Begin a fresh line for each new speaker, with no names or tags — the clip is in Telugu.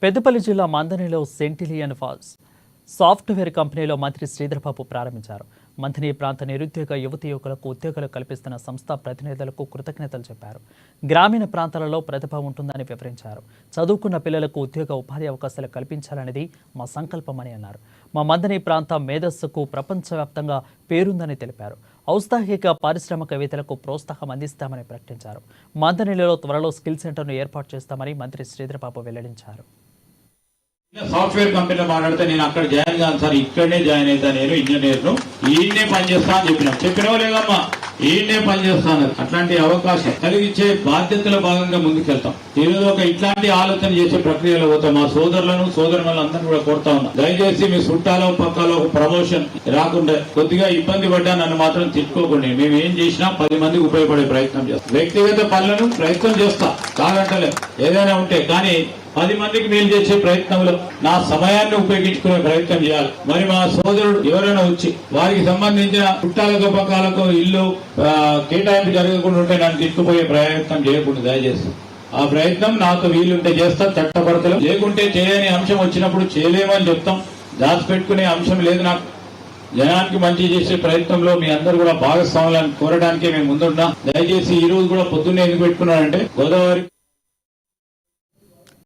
పెద్దపల్లి జిల్లా మంథనిలో సెంటిలియన్ ఫాల్స్ సాఫ్ట్వేర్ కంపెనీలో మంత్రి శ్రీధర్బాబు ప్రారంభించారు. మంథని ప్రాంత నిరుద్యోగ యువతి యువకులకు ఉద్యోగాలు కల్పిస్తున్న సంస్థ ప్రతినిధులకు కృతజ్ఞతలు చెప్పారు. గ్రామీణ ప్రాంతాలలో ప్రతిభ ఉంటుందని వివరించారు. చదువుకున్న పిల్లలకు ఉద్యోగ ఉపాధి అవకాశాలు కల్పించాలనేది మా సంకల్పమని అన్నారు. మా మంథని ప్రాంత మేధస్సుకు ప్రపంచవ్యాప్తంగా పేరుందని తెలిపారు. ఔత్సాహిక పారిశ్రామికవేత్తలకు ప్రోత్సాహం అందిస్తామని ప్రకటించారు. మంథనిలో త్వరలో స్కిల్ సెంటర్ను ఏర్పాటు చేస్తామని మంత్రి శ్రీధర్బాబు వెల్లడించారు.
సాఫ్ట్వేర్ కంపెనీలో మాట్లాడితే నేను అక్కడ జాయిన్ కాను సార్, ఇక్కడనే జాయిన్ అవుతా, నేను ఇంజనీర్ను ఈయన్నే పనిచేస్తా అని చెప్పినావు లేదమ్మా, ఈయన్నే పనిచేస్తాను. అట్లాంటి అవకాశం కలిగించే బాధ్యతల భాగంగా ముందుకెళ్తాం. ఈరోజు ఒక ఇట్లాంటి ఆలోచన చేసే ప్రక్రియలో పోతాం. మా సోదరులను సోదరులందరినీ కూడా కోరుతా ఉన్నా, దయచేసి మీ చుట్టాలో పక్కలో ఒక ప్రమోషన్ రాకుండా కొద్దిగా ఇబ్బంది పడ్డా నన్ను మాత్రం తిట్టుకోకండి. మేము ఏం చేసినా 10 మందికి ఉపయోగపడే ప్రయత్నం చేస్తాం. వ్యక్తిగత పనులను ప్రయత్నం చేస్తా కాదంటలే, ఏదైనా ఉంటే, కానీ 10 మందికి మేలు చేసే ప్రయత్నంలో నా సమయాన్ని ఉపయోగించుకునే ప్రయత్నం చేయాలి. మరి మా సోదరుడు ఎవరైనా వచ్చి వారికి సంబంధించిన చుట్టాలకు పక్కాలకు ఇల్లు కేటాయింపు జరగకుండా ఉంటే నన్ను తిట్టుకుపోయే ప్రయత్నం చేయకుండా దయచేసి ఆ ప్రయత్నం నాతో వీలుంటే చేస్తాం. చట్టపరతలు లేకుంటే చేయని అంశం వచ్చినప్పుడు చేయలేమని చెప్తాం. దాచిపెట్టుకునే అంశం లేదు. నాకు జనానికి మంచి చేసే ప్రయత్నంలో మీ అందరూ కూడా భాగస్వాములను కోరడానికే మేము ముందుంటాం. దయచేసి ఈ రోజు కూడా పొద్దున్నే ఎందుకు పెట్టుకున్నారంటే గోదావరి